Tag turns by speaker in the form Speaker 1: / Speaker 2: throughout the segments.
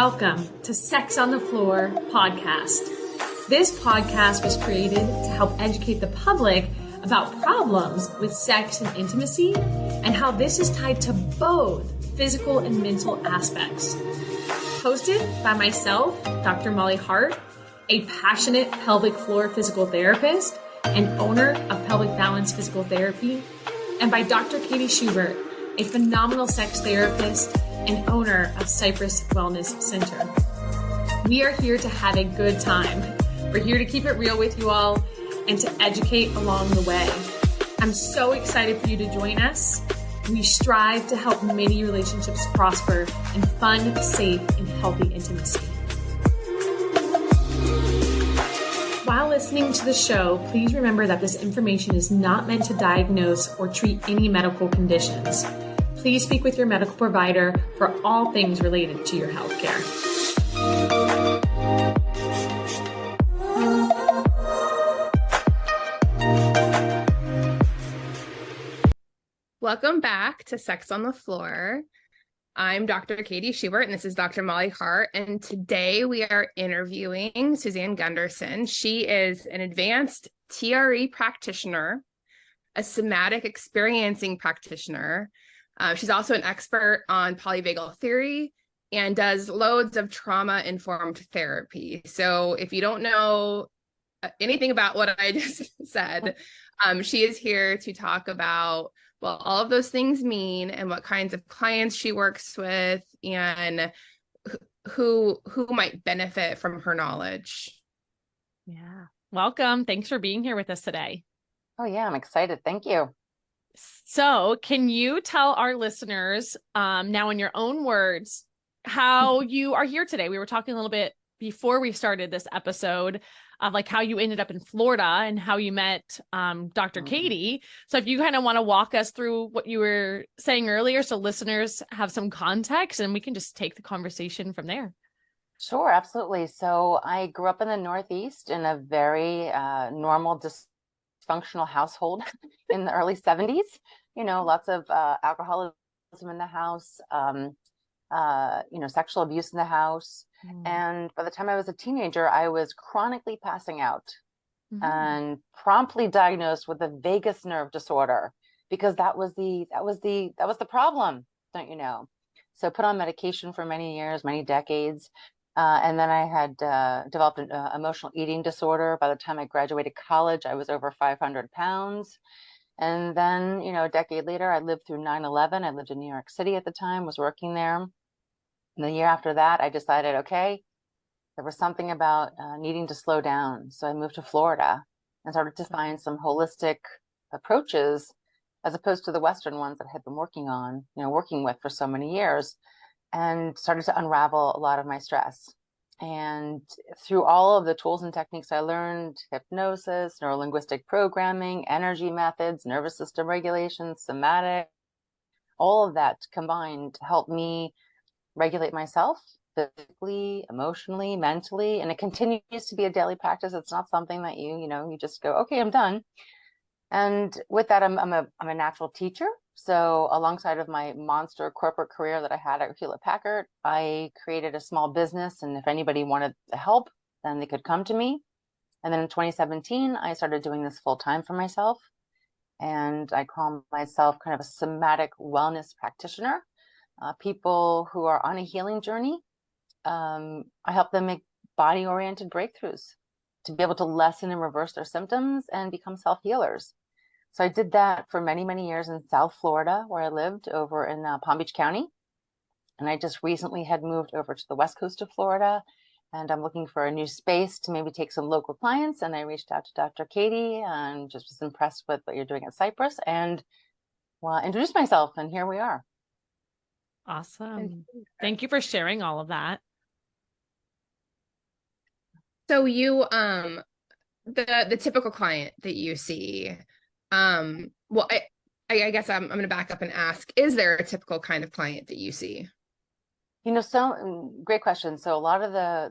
Speaker 1: Welcome to Sex on the Floor podcast. This podcast was created to help educate the public about problems with sex and intimacy and how this is tied to both physical and mental aspects. Hosted by myself, Dr. Molly Hart, a passionate pelvic floor physical therapist and owner of Pelvic Balance Physical Therapy, and by Dr. Katie Schubert, a phenomenal sex therapist and owner of Cypress Wellness Center. We are here to have a good time. We're here to keep it real with you all and to educate along the way. I'm so excited for you to join us. We strive to help many relationships prosper in fun, safe, and healthy intimacy. While listening to the show, please remember that this information is not meant to diagnose or treat any medical conditions. Please speak with your medical provider for all things related to your healthcare.
Speaker 2: Welcome back to Sex on the Floor. I'm Dr. Katie Schubert, and this is Dr. Molly Hart. And today we are interviewing Suzanne Gunderson. She is an advanced TRE practitioner, a somatic experiencing practitioner. She's also an expert on polyvagal theory and does loads of trauma-informed therapy. So if you don't know anything about what I just said, she is here to talk about what all of those things mean and what kinds of clients she works with and who might benefit from her knowledge.
Speaker 1: Yeah. Welcome. Thanks for being here with us today.
Speaker 3: Oh yeah, I'm excited. Thank you.
Speaker 1: So can you tell our listeners now in your own words how you are here today? We were talking a little bit before we started this episode of like how you ended up in Florida and how you met Dr. Katie. So if you kind of want to walk us through what you were saying earlier so listeners have some context and we can just take the conversation from there.
Speaker 3: Sure, absolutely. So I grew up in the Northeast in a very normal, dysfunctional household in the early 70s. You know, lots of alcoholism in the house, sexual abuse in the house. And by the time I was a teenager, I was chronically passing out and promptly diagnosed with a vagus nerve disorder because that was the problem, don't you know? So put on medication for many years, many decades. And then I had developed an emotional eating disorder. By the time I graduated college, I was over 500 pounds. And then, a decade later, I lived through 9/11. I lived in New York City at the time, was working there. And the year after that, I decided, okay, there was something about needing to slow down. So I moved to Florida and started to find some holistic approaches as opposed to the Western ones that I had been working with for so many years, and started to unravel a lot of my stress. And through all of the tools and techniques I learned, hypnosis, neurolinguistic programming, energy methods, nervous system regulation, somatic, all of that combined to help me regulate myself physically, emotionally, mentally, and it continues to be a daily practice. It's not something that you just go, okay, I'm done. And with that, I'm a natural teacher. So alongside of my monster corporate career that I had at Hewlett Packard, I created a small business. And if anybody wanted help, then they could come to me. And then in 2017, I started doing this full time for myself. And I call myself kind of a somatic wellness practitioner. People who are on a healing journey, I help them make body-oriented breakthroughs to be able to lessen and reverse their symptoms and become self-healers. So I did that for many, many years in South Florida, where I lived over in Palm Beach County. And I just recently had moved over to the West Coast of Florida, and I'm looking for a new space to maybe take some local clients. And I reached out to Dr. Katie and just was impressed with what you're doing at Cypress and introduced myself, and here we are.
Speaker 1: Awesome. Thank you for sharing all of that.
Speaker 2: So you, the typical client that you see, I guess I'm going to back up and ask, is there a typical kind of client that you see?
Speaker 3: Great question. So a lot of the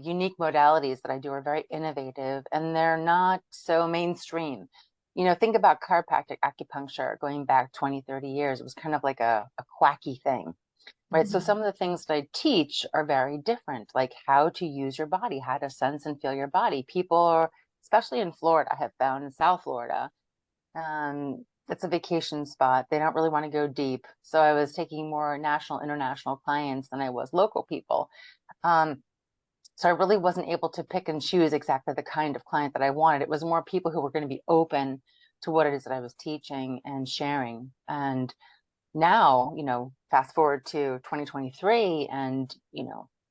Speaker 3: unique modalities that I do are very innovative, and they're not so mainstream. Think about chiropractic acupuncture going back 20, 30 years. It was kind of like a quacky thing. right? So some of the things that I teach are very different, like how to use your body, how to sense and feel your body. People are, especially in Florida, I have found in South Florida, it's a vacation spot. They don't really want to go deep. So I was taking more national, international clients than I was local people. So I really wasn't able to pick and choose exactly the kind of client that I wanted. It was more people who were going to be open to what it is that I was teaching and sharing. And now, fast forward to 2023, and,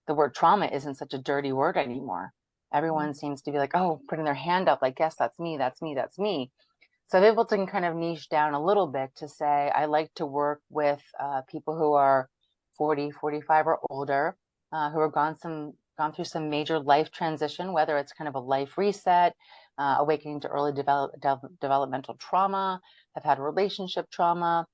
Speaker 3: the word trauma isn't such a dirty word anymore. Everyone seems to be like, oh, putting their hand up, like, yes, that's me, that's me, that's me. So I'm able to kind of niche down a little bit to say, I like to work with people who are 40, 45 or older, who have gone through some major life transition, whether it's kind of a life reset, awakening to early developmental trauma, have had relationship trauma,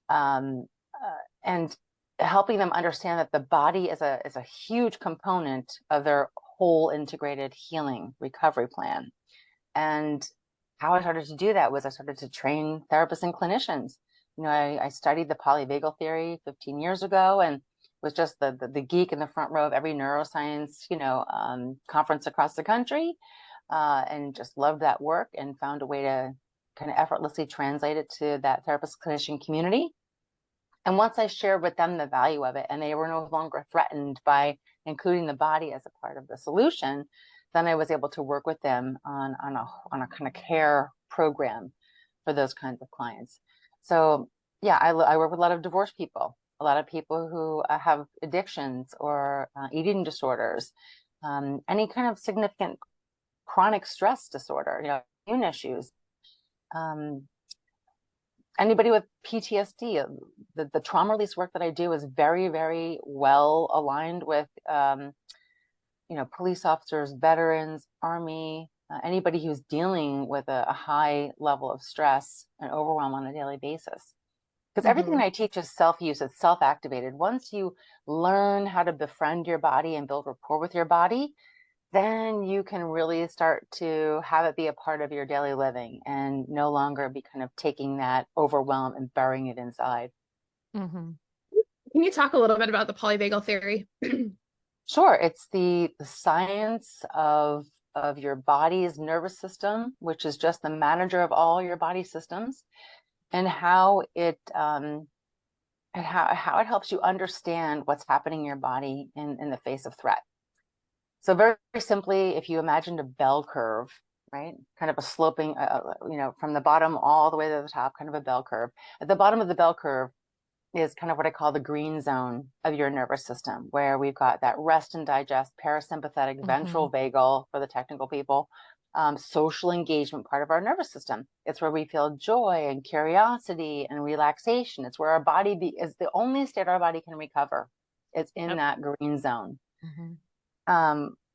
Speaker 3: and helping them understand that the body is a huge component of their whole integrated healing recovery plan. And how I started to do that was I started to train therapists and clinicians. I studied the polyvagal theory 15 years ago and was just the geek in the front row of every neuroscience, conference across the country, and just loved that work and found a way to kind of effortlessly translate it to that therapist clinician community. And once I shared with them the value of it and they were no longer threatened by including the body as a part of the solution, then I was able to work with them on a kind of care program for those kinds of clients. So yeah, I work with a lot of divorced people, a lot of people who have addictions or eating disorders, any kind of significant chronic stress disorder, immune issues, anybody with PTSD. The trauma release work that I do is very, very well aligned with police officers, veterans, Army, anybody who's dealing with a high level of stress and overwhelm on a daily basis. Because everything I teach is self-use, it's self-activated. Once you learn how to befriend your body and build rapport with your body, then you can really start to have it be a part of your daily living and no longer be kind of taking that overwhelm and burying it inside.
Speaker 2: Can you talk a little bit about the polyvagal theory?
Speaker 3: Sure. It's the science of your body's nervous system, which is just the manager of all your body systems, and how it helps you understand what's happening in your body in the face of threat. So very, very simply, if you imagined a bell curve, right, kind of a sloping, from the bottom all the way to the top, kind of a bell curve. At the bottom of the bell curve is kind of what I call the green zone of your nervous system, where we've got that rest and digest, parasympathetic, ventral vagal for the technical people, social engagement part of our nervous system. It's where we feel joy and curiosity and relaxation. It's where our body is the only state our body can recover. It's in that green zone.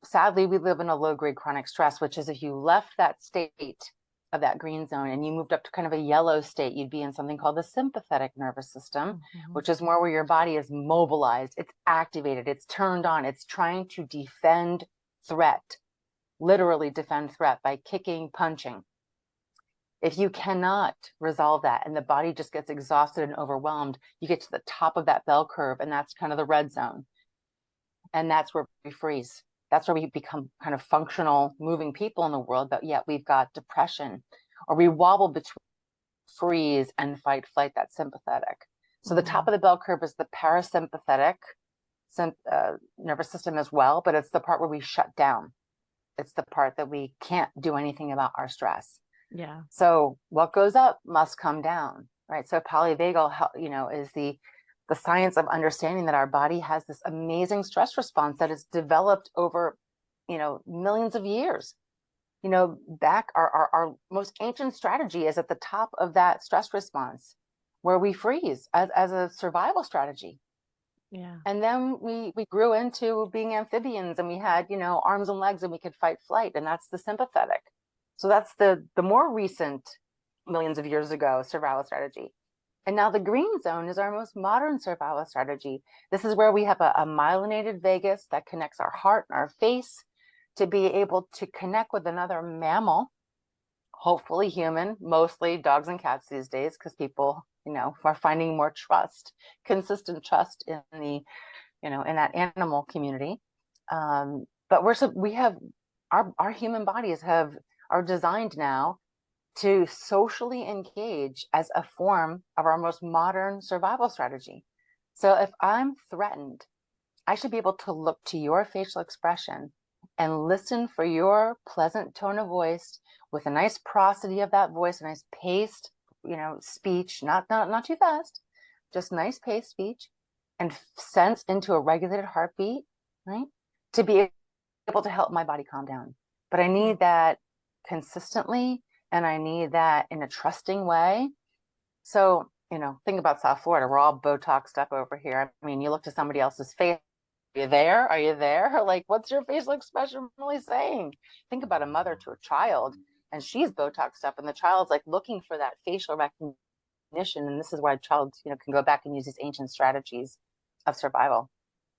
Speaker 3: Sadly, we live in a low-grade chronic stress, which is if you left that state of that green zone and you moved up to kind of a yellow state, you'd be in something called the sympathetic nervous system, which is more where your body is mobilized, it's activated, it's turned on, it's trying to defend threat, literally defend threat by kicking, punching. If you cannot resolve that and the body just gets exhausted and overwhelmed, you get to the top of that bell curve, and that's kind of the red zone. And that's where we freeze. That's where we become kind of functional, moving people in the world, but yet we've got depression, or we wobble between freeze and fight, flight, that's sympathetic. So the top of the bell curve is the parasympathetic nervous system as well, but it's the part where we shut down. It's the part that we can't do anything about our stress.
Speaker 1: Yeah.
Speaker 3: So what goes up must come down, right? So polyvagal, is the science of understanding that our body has this amazing stress response that is developed over, millions of years. Back our most ancient strategy is at the top of that stress response, where we freeze as a survival strategy.
Speaker 1: Yeah.
Speaker 3: And then we grew into being amphibians, and we had, arms and legs, and we could fight, flight, and that's the sympathetic. So that's the more recent millions of years ago survival strategy. And now the green zone is our most modern survival strategy. This is where we have a myelinated vagus that connects our heart and our face to be able to connect with another mammal, hopefully human, mostly dogs and cats these days, because people, are finding more trust, consistent trust in the, in that animal community. But we have our human bodies are designed now to socially engage as a form of our most modern survival strategy. So if I'm threatened, I should be able to look to your facial expression and listen for your pleasant tone of voice with a nice prosody of that voice, a nice paced, speech, not too fast, just nice paced speech, and sense into a regulated heartbeat, right? To be able to help my body calm down. But I need that consistently, and I need that in a trusting way. So, think about South Florida. We're all Botoxed up over here. I mean, you look to somebody else's face. Are you there? Are you there? Like, what's your facial expression really saying? Think about a mother to a child, and she's Botoxed up, and the child's like looking for that facial recognition. And this is why a child, can go back and use these ancient strategies of survival.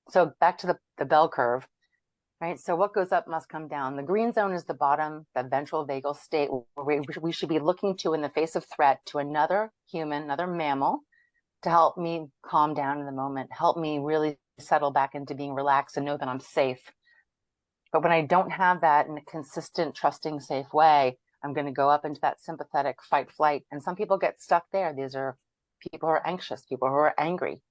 Speaker 3: So back to the bell curve, right? So what goes up must come down. The green zone is the bottom, the ventral vagal state, where we should be looking to in the face of threat to another human, another mammal, to help me calm down in the moment, help me really settle back into being relaxed and know that I'm safe. But when I don't have that in a consistent, trusting, safe way, I'm going to go up into that sympathetic fight flight. And some people get stuck there. These are people who are anxious, people who are angry,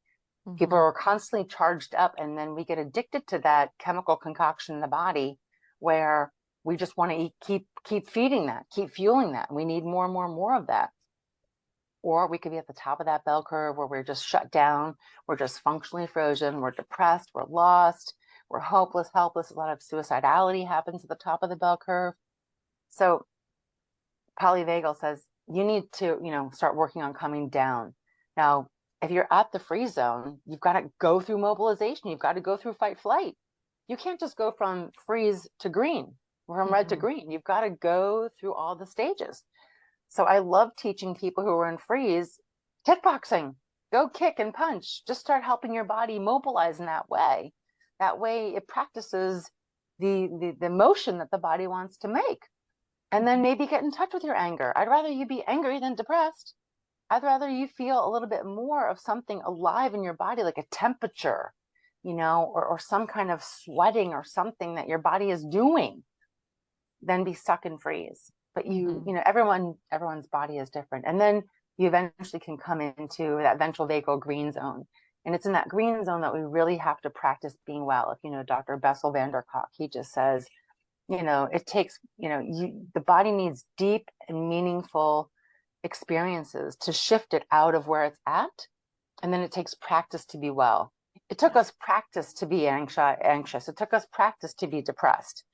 Speaker 3: people who are constantly charged up. And then we get addicted to that chemical concoction in the body where we just want to keep feeding that, keep fueling that. We need more and more and more of that. Or we could be at the top of that bell curve where we're just shut down. We're just functionally frozen. We're depressed. We're lost. We're hopeless, helpless. A lot of suicidality happens at the top of the bell curve. So polyvagal says you need to, start working on coming down. Now, if you're at the freeze zone, you've got to go through mobilization. You've got to go through fight flight. You can't just go from freeze to green, from red to green. You've got to go through all the stages. So I love teaching people who are in freeze kickboxing. Go kick and punch. Just start helping your body mobilize in that way. That way it practices the motion that the body wants to make. And then maybe get in touch with your anger. I'd rather you be angry than depressed. I'd rather you feel a little bit more of something alive in your body, like a temperature, or some kind of sweating or something that your body is doing, than be stuck in freeze. But everyone's body is different. And then you eventually can come into that ventral vagal green zone. And it's in that green zone that we really have to practice being well. If Dr. Bessel van der Kolk, he just says, it takes, the body needs deep and meaningful experiences to shift it out of where it's at. And then it takes practice to be well. It took us practice to be anxious. It took us practice to be depressed.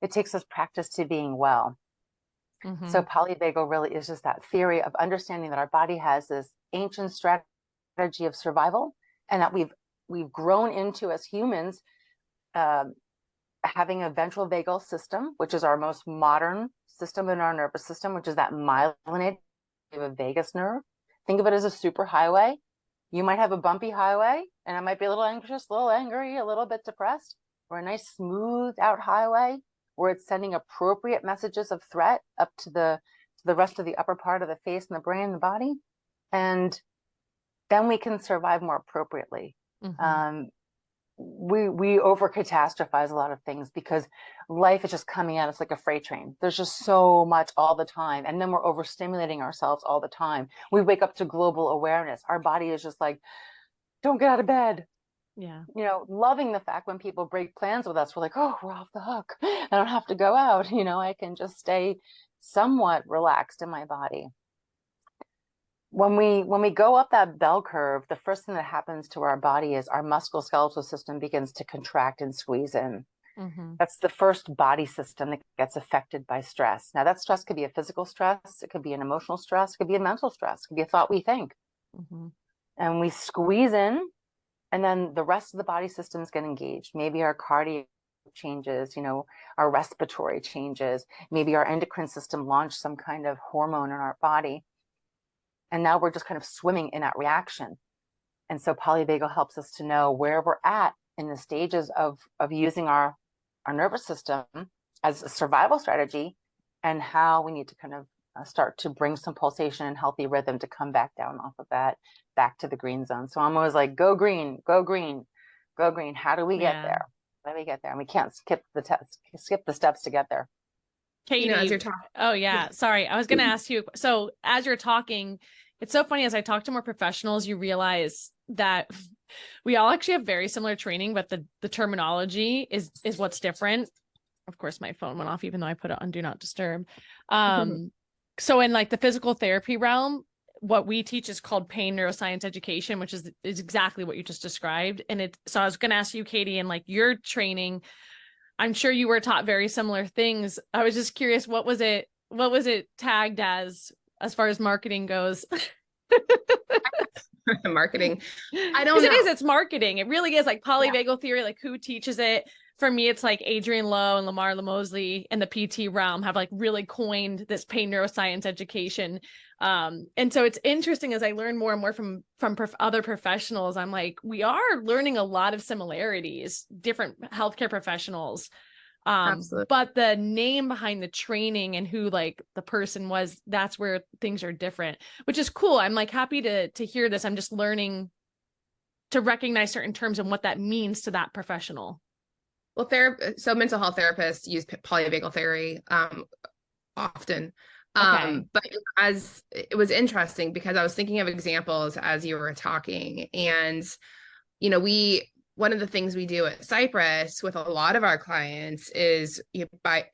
Speaker 3: It takes us practice to being well. So polyvagal really is just that theory of understanding that our body has this ancient strategy of survival, and that we've grown into as humans, having a ventral vagal system, which is our most modern system in our nervous system, which is that myelinated vagus nerve. Think of it as a super highway. You might have a bumpy highway, and I might be a little anxious, a little angry, a little bit depressed, or a nice smooth out highway where it's sending appropriate messages of threat up to the rest of the upper part of the face and the brain and the body. And then we can survive more appropriately. We over catastrophize a lot of things because life is just coming at us like a freight train. There's just so much all the time. And then we're overstimulating ourselves all the time. We wake up to global awareness. Our body is just like, don't get out of bed.
Speaker 1: Yeah.
Speaker 3: Loving the fact when people break plans with us, we're like, oh, we're off the hook. I don't have to go out. I can just stay somewhat relaxed in my body. When we go up that bell curve, the first thing that happens to our body is our musculoskeletal system begins to contract and squeeze in. That's the first body system that gets affected by stress. Now, that stress could be a physical stress. It could be an emotional stress. It could be a mental stress. It could be a thought we think. And we squeeze in. And then the rest of the body systems get engaged. Maybe our cardio changes, our respiratory changes. Maybe our endocrine system launched some kind of hormone in our body. And now we're just kind of swimming in that reaction. And so polyvagal helps us to know where we're at in the stages of using our nervous system as a survival strategy, and how we need to kind of start to bring some pulsation and healthy rhythm to come back down off of that, back to the green zone. So I'm always like, go green, go green, go green. How do we get there? How do we get there? And we can't skip the steps to get there.
Speaker 1: Katie,
Speaker 2: as you're talking.
Speaker 1: Oh yeah. Sorry. I was going to ask you. So as you're talking, it's so funny, as I talk to more professionals, you realize that we all actually have very similar training, but the terminology is what's different. Of course, my phone went off, even though I put it on do not disturb. So in like the physical therapy realm, what we teach is called pain neuroscience education, which is exactly what you just described. And so I was going to ask you, Katie, and like your training, I'm sure you were taught very similar things. I was just curious, what was it tagged as far as marketing goes?
Speaker 2: Marketing. I don't know.
Speaker 1: It's marketing. It really is like polyvagal theory, like who teaches it. For me, it's like Adrian Lowe and Lamar Lamosley in the PT realm have like really coined this pain neuroscience education. And so it's interesting as I learn more and more from other professionals, I'm like, we are learning a lot of similarities, different healthcare professionals.
Speaker 2: Absolutely.
Speaker 1: But the name behind the training and who like the person was, that's where things are different, which is cool. I'm like happy to hear this. I'm just learning to recognize certain terms and what that means to that professional.
Speaker 2: Well, so mental health therapists use polyvagal theory often. But as it was interesting because I was thinking of examples as you were talking, and one of the things we do at Cypress with a lot of our clients is by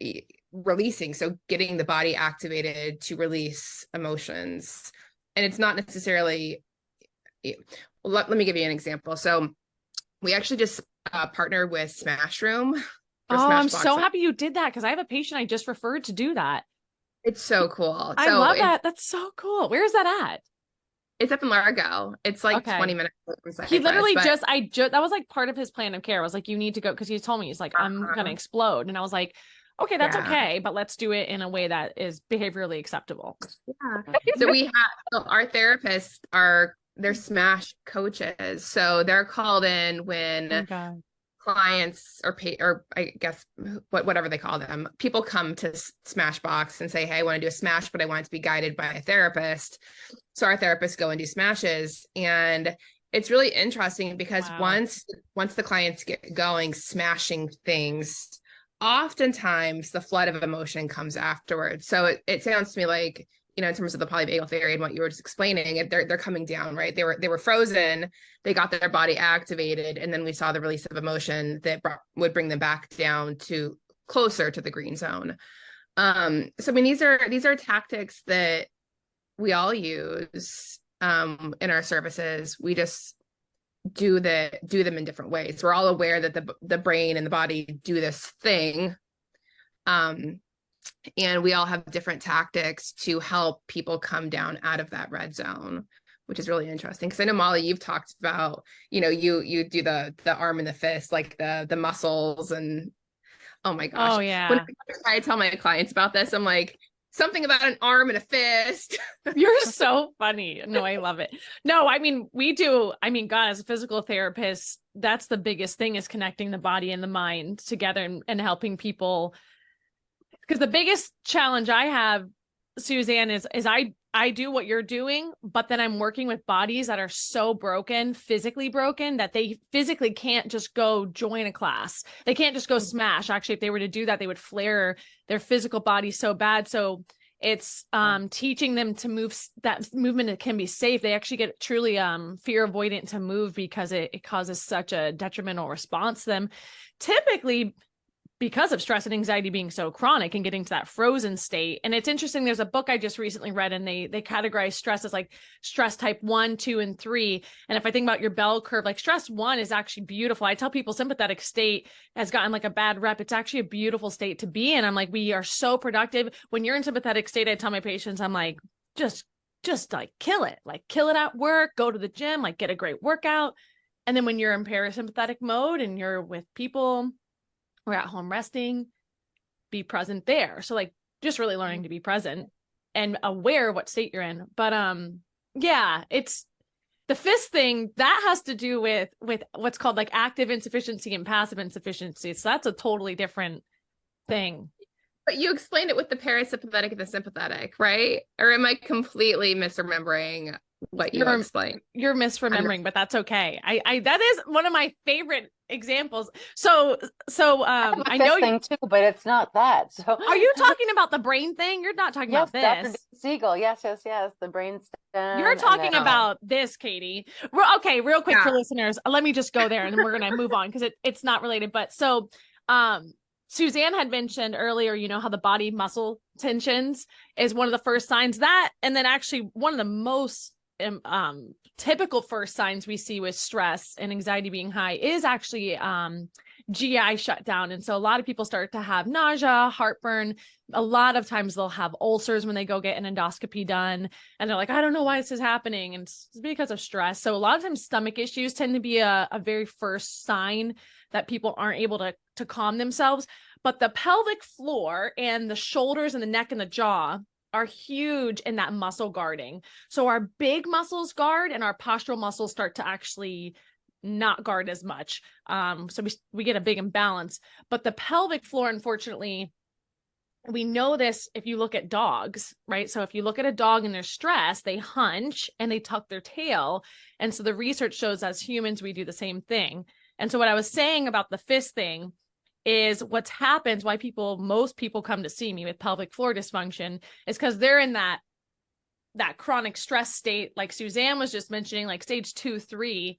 Speaker 2: releasing, so getting the body activated to release emotions. And it's not necessarily, let me give you an example. So we actually just partnered with Smash Room.
Speaker 1: I'm so happy you did that, because I have a patient I just referred to do that.
Speaker 2: It's so cool.
Speaker 1: I love that. That's so cool. Where is that at?
Speaker 2: It's up in Largo. It's like 20 minutes from Cypress.
Speaker 1: He literally that was like part of his plan of care. I was like, you need to go, because he told me, he's like, I'm going to explode. And I was like, okay, that's okay, but let's do it in a way that is behaviorally acceptable.
Speaker 2: Yeah. So our therapists they're Smash coaches. So they're called in when clients or I guess whatever they call them, people come to Smashbox and say, hey, I want to do a smash, but I want it to be guided by a therapist. So our therapists go and do smashes. And it's really interesting because once the clients get going, smashing things, oftentimes the flood of emotion comes afterwards. So it sounds to me like, in terms of the polyvagal theory and what you were just explaining, they're coming down, right? They were frozen, they got their body activated, and then we saw the release of emotion that would bring them back down to closer to the green zone. So I mean, these are tactics that we all use in our services. We just do them in different ways. We're all aware that the brain and the body do this thing. And we all have different tactics to help people come down out of that red zone, which is really interesting. Because I know, Molly, you've talked about, you do the arm and the fist, like the muscles, and oh my gosh.
Speaker 1: Oh yeah.
Speaker 2: When I tell my clients about this, I'm like, something about an arm and a fist.
Speaker 1: You're so funny. No, I love it. No, I mean, God, as a physical therapist, that's the biggest thing, is connecting the body and the mind together and helping people. Because the biggest challenge I have, Suzanne, is I do what you're doing, but then I'm working with bodies that are so broken, physically broken, that they physically can't just go join a class. They can't just go smash. Actually, if they were to do that, they would flare their physical body so bad. So it's teaching them to move, that movement can be safe. They actually get truly fear avoidant to move, because it causes such a detrimental response to them. Typically, because of stress and anxiety being so chronic and getting to that frozen state. And it's interesting, there's a book I just recently read, and they categorize stress as like stress type 1, 2, and 3. And if I think about your bell curve, like stress 1 is actually beautiful. I tell people sympathetic state has gotten like a bad rep. It's actually a beautiful state to be in. I'm like, we are so productive. When you're in sympathetic state, I tell my patients, I'm like, just like kill it at work, go to the gym, like get a great workout. And then when you're in parasympathetic mode and you're with people, we're at home resting, be present there. So like just really learning to be present and aware of what state you're in. But yeah, it's the fist thing that has to do with what's called like active insufficiency and passive insufficiency. So that's a totally different thing.
Speaker 2: But you explained it with the parasympathetic and the sympathetic, right? Or am I completely misremembering what you explained?
Speaker 1: You're misremembering, but that's okay. I that is one of my favorite examples. So I know
Speaker 3: this thing too, but it's not that. So
Speaker 1: are you talking about the brain thing? You're not talking
Speaker 3: yes,
Speaker 1: about
Speaker 3: Dr.
Speaker 1: this.
Speaker 3: Siegel. Yes, the brainstem.
Speaker 1: You're talking about this, Katie. Okay, real quick for listeners. Let me just go there and then we're going to move on because it's not related. But so Suzanne had mentioned earlier, you know, how the body muscle tensions is one of the first signs that, and then actually one of the most typical first signs we see with stress and anxiety being high is actually GI shutdown. And so a lot of people start to have nausea, heartburn. A lot of times they'll have ulcers when they go get an endoscopy done. And they're like, I don't know why this is happening. And it's because of stress. So a lot of times stomach issues tend to be a very first sign that people aren't able to calm themselves. But the pelvic floor and the shoulders and the neck and the jaw are huge in that muscle guarding. So our big muscles guard and our postural muscles start to actually not guard as much. So we get a big imbalance. But the pelvic floor, unfortunately, we know this if you look at dogs, right? So if you look at a dog and they're stressed, they hunch and they tuck their tail. And so the research shows as humans, we do the same thing. And so what I was saying about the fist thing is what happens, why most people come to see me with pelvic floor dysfunction is because they're in that chronic stress state, like Suzanne was just mentioning, like stage 2, 3.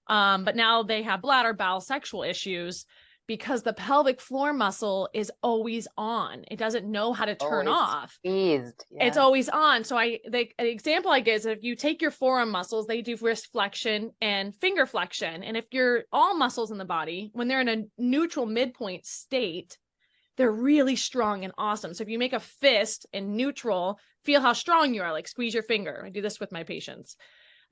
Speaker 1: But now they have bladder, bowel, sexual issues because the pelvic floor muscle is always on. It doesn't know how to turn off.
Speaker 3: Squeezed. Yeah.
Speaker 1: It's always on. So the example I give is if you take your forearm muscles, they do wrist flexion and finger flexion. And if you're all muscles in the body, when they're in a neutral midpoint state, they're really strong and awesome. So if you make a fist in neutral, feel how strong you are, like squeeze your finger. I do this with my patients.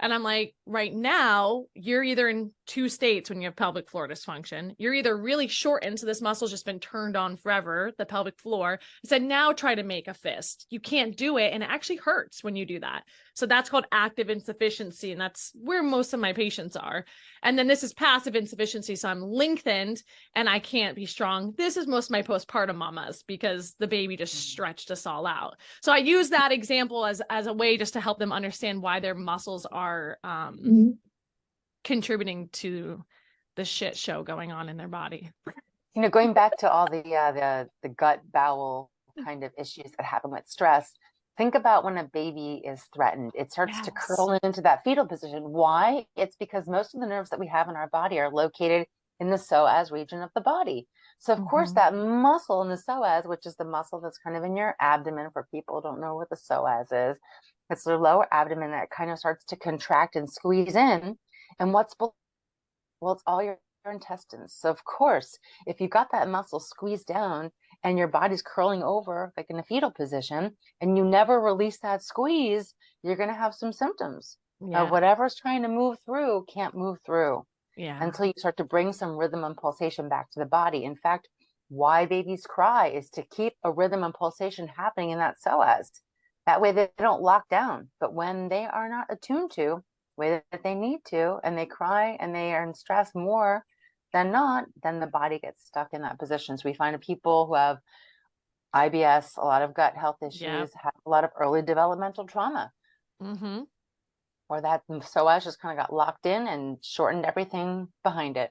Speaker 1: And I'm like, right now, you're either in 2 states when you have pelvic floor dysfunction. You're either really shortened, so this muscle's just been turned on forever, the pelvic floor. I said, now try to make a fist. You can't do it, and it actually hurts when you do that. So that's called active insufficiency, and that's where most of my patients are. And then this is passive insufficiency, so I'm lengthened, and I can't be strong. This is most of my postpartum mamas because the baby just stretched us all out. So I use that example as a way just to help them understand why their muscles are contributing to the shit show going on in their body.
Speaker 3: You know, going back to all the gut bowel kind of issues that happen with stress, think about when a baby is threatened. It starts to curl into that fetal position. Why? It's because most of the nerves that we have in our body are located in the psoas region of the body. So of course that muscle in the psoas, which is the muscle that's kind of in your abdomen, for people who don't know what the psoas is, it's the lower abdomen that kind of starts to contract and squeeze in. And what's below? Well, it's all your intestines. So of course, if you've got that muscle squeezed down and your body's curling over like in a fetal position and you never release that squeeze, you're going to have some symptoms of whatever's trying to move through can't move through until you start to bring some rhythm and pulsation back to the body. In fact, why babies cry is to keep a rhythm and pulsation happening in that psoas. That way they don't lock down. But when they are not attuned to the way that they need to, and they cry and they are in stress more than not, then the body gets stuck in that position. So we find people who have IBS, a lot of gut health issues, have a lot of early developmental trauma. Or that psoas just kind of got locked in and shortened everything behind it.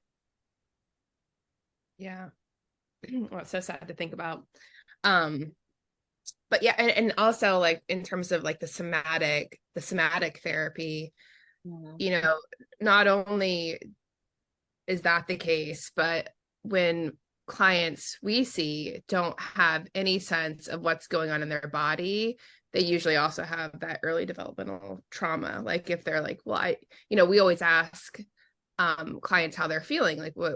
Speaker 2: Yeah. Well, it's so sad to think about. But yeah, and also like in terms of like the somatic therapy, you know, not only is that the case, but when clients we see don't have any sense of what's going on in their body, they usually also have that early developmental trauma. Like if they're like, well, we always ask clients how they're feeling, like, what,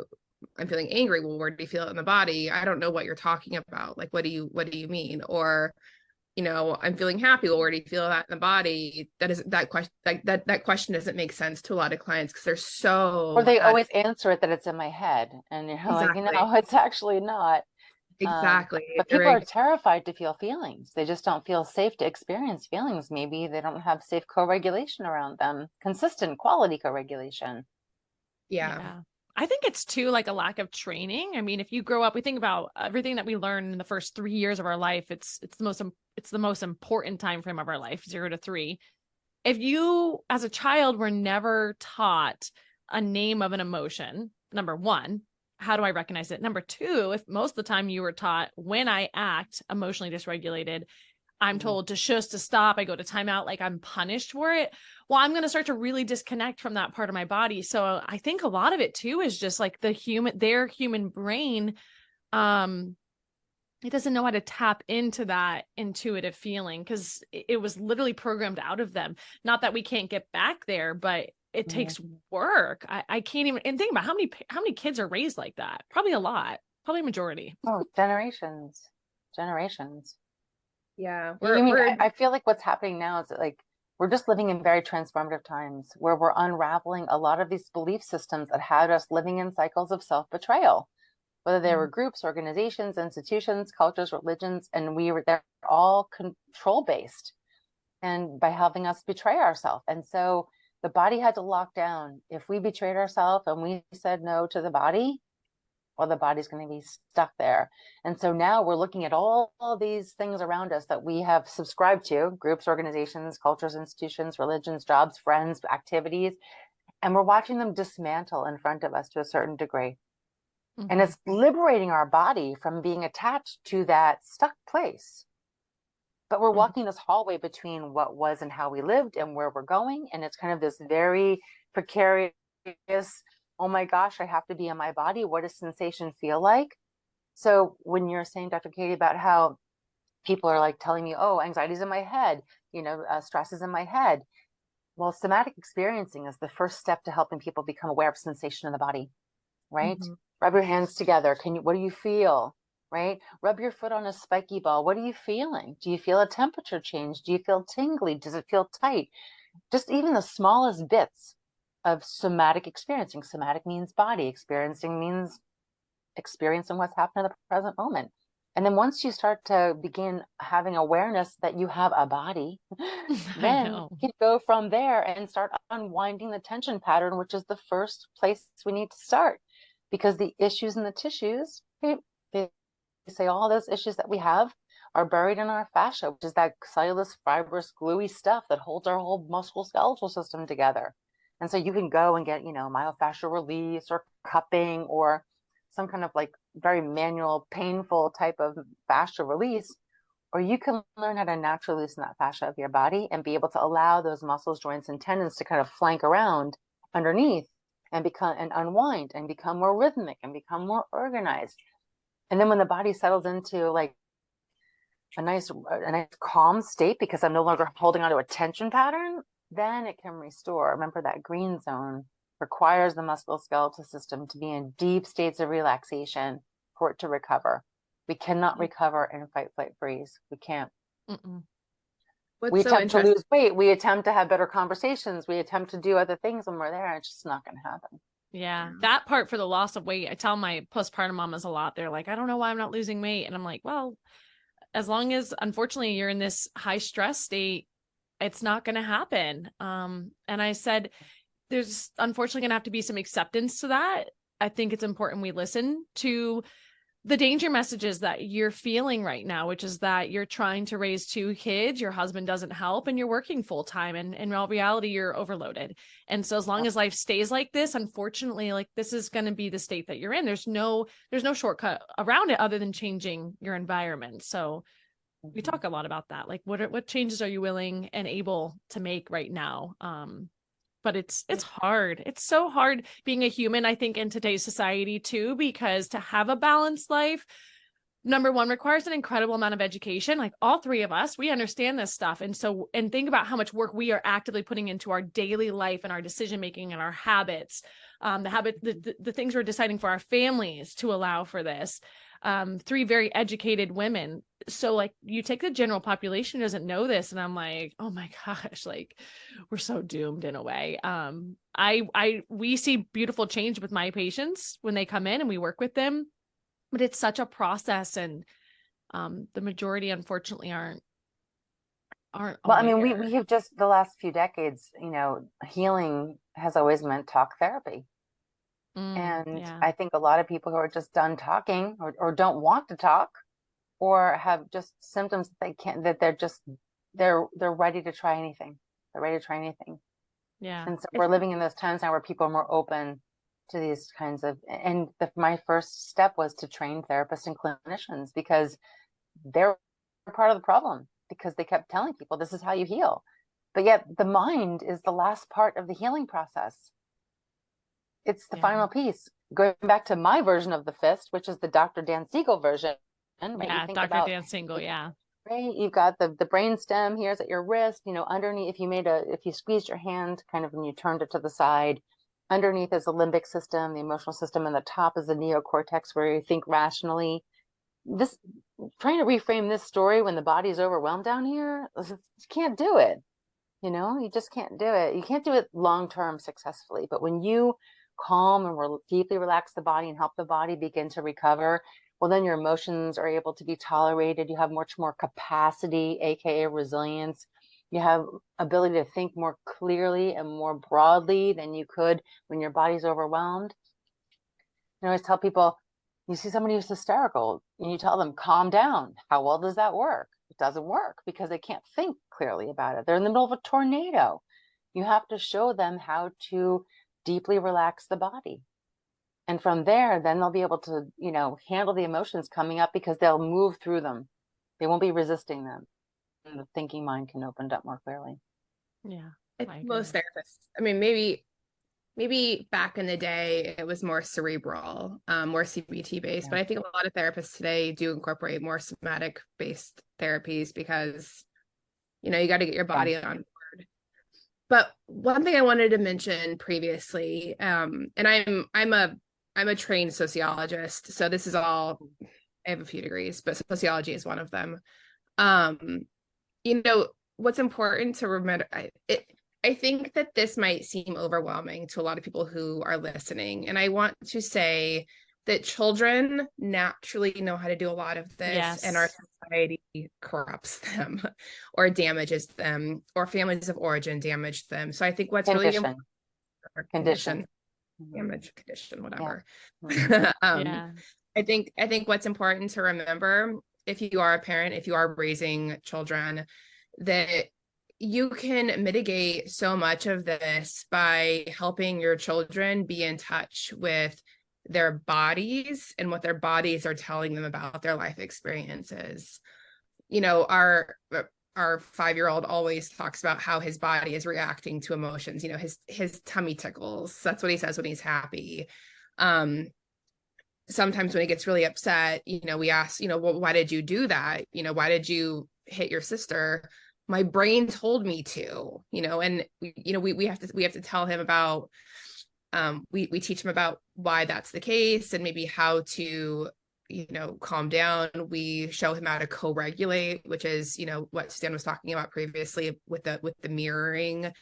Speaker 2: I'm feeling angry. Well, where do you feel it in the body? I don't know what you're talking about. Like, what do you mean? Or, I'm feeling happy. Well, where do you feel that in the body? That question, like that question doesn't make sense to a lot of clients because they're so,
Speaker 3: or they always answer it that it's in my head, and you're
Speaker 2: exactly.
Speaker 3: like, it's actually not.
Speaker 2: Exactly.
Speaker 3: But people are terrified to feel feelings. They just don't feel safe to experience feelings. Maybe they don't have safe co-regulation around them, consistent quality co-regulation.
Speaker 2: Yeah.
Speaker 1: I think it's too like a lack of training. I mean, if you grow up, we think about everything that we learn in the first 3 years of our life. It's the most important time frame of our life, 0 to 3. If you, as a child, were never taught a name of an emotion, number one, how do I recognize it? Number two, if most of the time you were taught, when I act emotionally dysregulated, I'm told to shush, to stop, I go to timeout, like I'm punished for it. Well, I'm going to start to really disconnect from that part of my body. So I think a lot of it too is just like their human brain, it doesn't know how to tap into that intuitive feeling because it was literally programmed out of them. Not that we can't get back there, but it takes work. I can't even, and think about how many kids are raised like that. Probably a lot, probably a majority.
Speaker 3: Oh, generations.
Speaker 2: Yeah.
Speaker 3: I feel like what's happening now is that, like, we're just living in very transformative times where we're unraveling a lot of these belief systems that had us living in cycles of self-betrayal, whether they were groups, organizations, institutions, cultures, religions, and they're all control based and by having us betray ourselves. And so the body had to lock down. If we betrayed ourselves and we said no to the body, well, the body's going to be stuck there. And so now we're looking at all these things around us that we have subscribed to, groups, organizations, cultures, institutions, religions, jobs, friends, activities, and we're watching them dismantle in front of us to a certain degree. And it's liberating our body from being attached to that stuck place. But we're walking this hallway between what was and how we lived and where we're going. And it's kind of this very precarious, oh my gosh, I have to be in my body. What does sensation feel like? So when you're saying, Dr. Katie, about how people are like telling me, oh, anxiety's in my head, stress is in my head. Well, somatic experiencing is the first step to helping people become aware of sensation in the body, right? Rub your hands together. What do you feel? Right? Rub your foot on a spiky ball. What are you feeling? Do you feel a temperature change? Do you feel tingly? Does it feel tight? Just even the smallest bits of somatic experiencing. Somatic means body. Experiencing means experiencing what's happening in the present moment. And then once you start to begin having awareness that you have a body, then you can go from there and start unwinding the tension pattern, which is the first place we need to start. Because the issues in the tissues, they say all those issues that we have are buried in our fascia, which is that cellulose, fibrous, gluey stuff that holds our whole musculoskeletal system together. And so you can go and get, myofascial release or cupping or some kind of like very manual, painful type of fascia release, or you can learn how to naturally loosen that fascia of your body and be able to allow those muscles, joints, and tendons to kind of flank around underneath and unwind and become more rhythmic and become more organized. And then when the body settles into like a nice calm state, because I'm no longer holding onto a tension pattern, then it can restore. Remember that green zone requires the musculoskeletal system to be in deep states of relaxation for it to recover. We cannot recover in fight, flight, freeze. We can't. We attempt to lose weight. We attempt to have better conversations. We attempt to do other things when we're there. And it's just not going to happen.
Speaker 1: Yeah, that part for the loss of weight, I tell my postpartum mamas a lot. They're like, I don't know why I'm not losing weight. And I'm like, well, as long as unfortunately you're in this high stress state, it's not going to happen. And I said, there's unfortunately going to have to be some acceptance to that. I think it's important we listen to the danger messages that you're feeling right now, which is that you're trying to raise 2 kids, your husband doesn't help, and you're working full time. And in all reality, you're overloaded. And so as long as life stays like this, unfortunately, like this is going to be the state that you're in. There's no shortcut around it other than changing your environment. So we talk a lot about that. Like what changes are you willing and able to make right now? But it's hard. It's so hard being a human, I think, in today's society too, because to have a balanced life, number one, requires an incredible amount of education. Like all 3 of us, we understand this stuff. And think about how much work we are actively putting into our daily life and our decision-making and our habits, the things we're deciding for our families to allow for this. 3 very educated women. So like you take the general population who doesn't know this. And I'm like, oh my gosh, like we're so doomed in a way. We see beautiful change with my patients when they come in and we work with them, but it's such a process. And the majority, unfortunately, aren't. Well,
Speaker 3: I mean, we have just the last few decades, healing has always meant talk therapy. And
Speaker 1: Yeah.
Speaker 3: I think a lot of people who are just done talking or don't want to talk or have just symptoms that they can't, that they're ready to try anything. They're ready to try anything.
Speaker 1: Yeah.
Speaker 3: And so we're living in those times now where people are more open to these kinds of, and my first step was to train therapists and clinicians because they're part of the problem, because they kept telling people this is how you heal. But yet the mind is the last part of the healing process. It's the final piece. Going back to my version of the fist, which is the Dr. Dan Siegel version, right?
Speaker 1: Yeah,
Speaker 3: You think
Speaker 1: Dr.
Speaker 3: about,
Speaker 1: Dan Siegel, yeah.
Speaker 3: right? You've got the brain stem here's at your wrist, underneath, if you squeezed your hand kind of and you turned it to the side, underneath is the limbic system, the emotional system, and the top is the neocortex where you think rationally. This trying to reframe this story when the body is overwhelmed down here, you can't do it. You just can't do it. You can't do it long term successfully. But when you calm and deeply relax the body and help the body begin to recover, well, then your emotions are able to be tolerated. You have much more capacity, aka resilience. You have ability to think more clearly and more broadly than you could when your body's overwhelmed. I always tell people, you see somebody who's hysterical and you tell them, calm down. How well does that work? It doesn't work because they can't think clearly about it. They're in the middle of a tornado. You have to show them how to deeply relax the body. And from there, then they'll be able to, handle the emotions coming up because they'll move through them. They won't be resisting them. And the thinking mind can open up more clearly.
Speaker 2: Yeah. Most therapists, I mean, maybe back in the day it was more cerebral, more CBT based, but I think a lot of therapists today do incorporate more somatic based therapies because, you got to get your body on board. But one thing I wanted to mention previously, and I'm a trained sociologist, so this is all, I have a few degrees, but sociology is one of them. What's important to remember, I think that this might seem overwhelming to a lot of people who are listening. And I want to say that children naturally know how to do a lot of this, and our society corrupts them or damages them, or families of origin damage them. So I think what's really important, condition, damage, condition, whatever.
Speaker 3: Yeah.
Speaker 2: I think what's important to remember, if you are a parent, if you are raising children, that you can mitigate so much of this by helping your children be in touch with their bodies and what their bodies are telling them about their life experiences. Our 5-year-old always talks about how his body is reacting to emotions. His tummy tickles. That's what he says when he's happy. Sometimes when he gets really upset, we ask, well, why did you do that? Why did you hit your sister? My brain told me to, and we have to tell him about, we teach him about why that's the case and maybe how to, calm down. We show him how to co-regulate, which is, what Suzanne was talking about previously with the mirroring.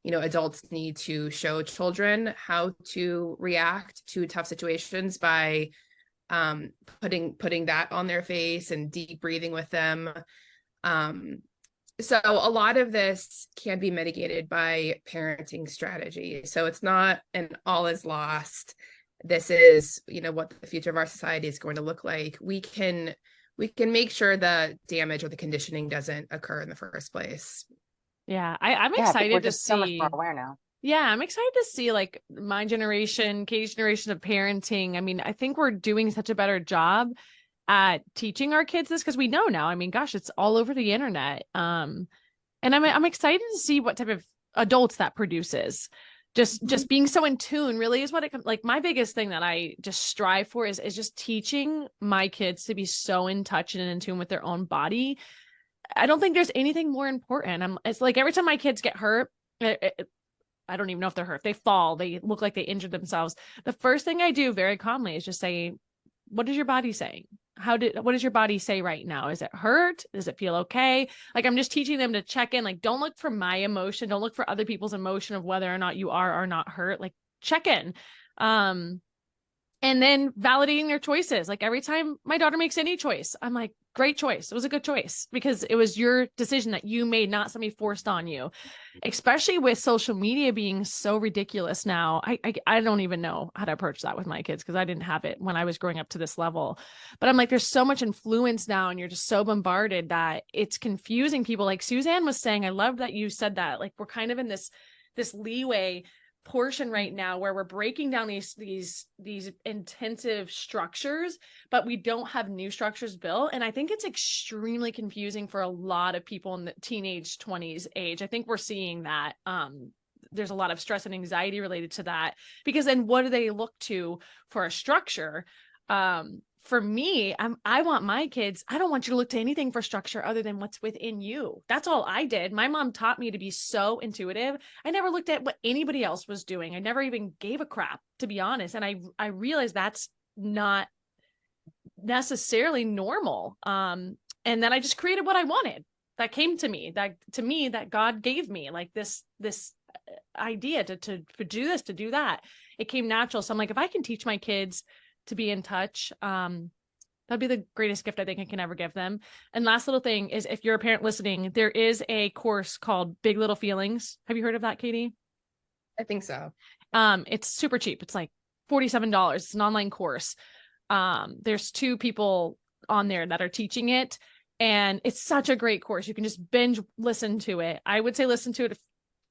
Speaker 2: Adults need to show children how to react to tough situations by putting that on their face and deep breathing with them. So a lot of this can be mitigated by parenting strategy. So it's not an all is lost. This is, what the future of our society is going to look like. We can make sure the damage or the conditioning doesn't occur in the first place.
Speaker 1: Yeah, I'm excited to see.
Speaker 3: So much more aware now.
Speaker 1: Yeah, I'm excited to see like my generation, Katie's generation of parenting. I mean, I think we're doing such a better job at teaching our kids this because we know now. I mean, gosh, it's all over the internet. And I'm excited to see what type of adults that produces. Just being so in tune really is what it like. My biggest thing that I just strive for is just teaching my kids to be so in touch and in tune with their own body. I don't think there's anything more important. It's like every time my kids get hurt, I don't even know if they're hurt. They fall, they look like they injured themselves. The first thing I do very calmly is just say, what is your body saying? What does your body say right now? Is it hurt? Does it feel okay? Like, I'm just teaching them to check in. Like, don't look for my emotion. Don't look for other people's emotion of whether or not you are or not hurt. Like, check in. And then validating their choices. Like, every time my daughter makes any choice, I'm like, great choice. It was a good choice because it was your decision that you made, not somebody forced on you, especially with social media being so ridiculous now. I don't even know how to approach that with my kids because I didn't have it when I was growing up to this level. But I'm like, there's so much influence now and you're just so bombarded that it's confusing people. Like Suzanne was saying, I love that you said that. Like we're kind of in this leeway portion right now where we're breaking down these intensive structures, but we don't have new structures built. And I think it's extremely confusing for a lot of people in the teenage 20s age. I think we're seeing that there's a lot of stress and anxiety related to that, because then what do they look to for a structure? For me, I want my kids, I don't want you to look to anything for structure other than what's within you. That's all I did. My mom taught me to be so intuitive. I never looked at what anybody else was doing. I never even gave a crap, to be honest. And I realized that's not necessarily normal. And then I just created what I wanted. That came to me, that God gave me, like this idea to do this, to do that. It came natural. So I'm like, if I can teach my kids to be in touch, that'd be the greatest gift I think I can ever give them. And last little thing is, if you're a parent listening, there is a course called Big Little Feelings. Have you heard of that, Katie?
Speaker 2: I think so.
Speaker 1: It's super cheap. It's like $47. It's an online course. There's 2 people on there that are teaching it, and it's such a great course. You can just binge listen to it. I would say listen to it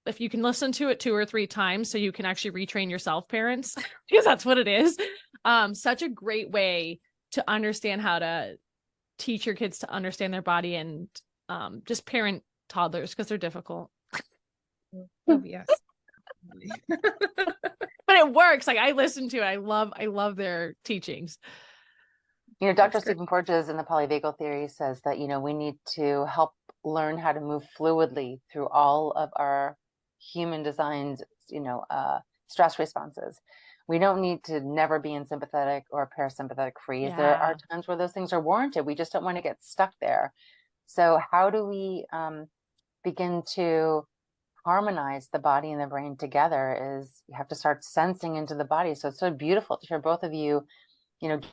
Speaker 1: if you can listen to it 2 or 3 times, so you can actually retrain yourself, parents, because that's what it is. Such a great way to understand how to teach your kids to understand their body and just parent toddlers, because they're difficult.
Speaker 2: Oh, yes.
Speaker 1: But it works. Like I listen to it. I love their teachings.
Speaker 3: You know, Dr. Stephen Porges in the polyvagal theory says that, you know, we need to help learn how to move fluidly through all of our human designed, stress responses. We don't need to never be in sympathetic or parasympathetic freeze.
Speaker 1: Yeah.
Speaker 3: There are times where those things are warranted. We just don't want to get stuck there. So how do we begin to harmonize the body and the brain together? Is you have to start sensing into the body. So it's so beautiful to hear both of you,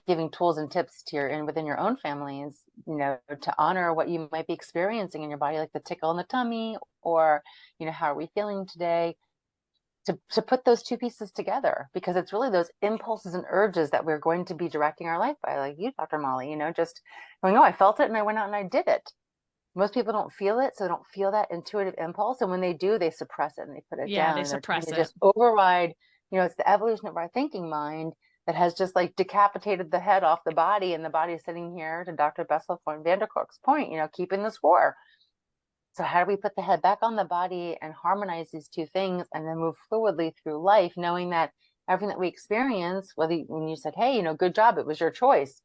Speaker 3: giving tools and tips to within your own families, to honor what you might be experiencing in your body, like the tickle in the tummy, or, how are we feeling today? To put those 2 pieces together, because it's really those impulses and urges that we're going to be directing our life by, like you, Dr. Molly, just going, oh, I felt it and I went out and I did it. Most people don't feel it, so they don't feel that intuitive impulse. And when they do, they suppress it and they put it down.
Speaker 1: Yeah, they suppress it.
Speaker 3: Just override, it's the evolution of our thinking mind that has just like decapitated the head off the body, and the body is sitting here, to Dr. Bessel von Vanderkolk's point, keeping the score. So how do we put the head back on the body and harmonize these 2 things and then move fluidly through life, knowing that everything that we experience, when you said, hey, good job, it was your choice.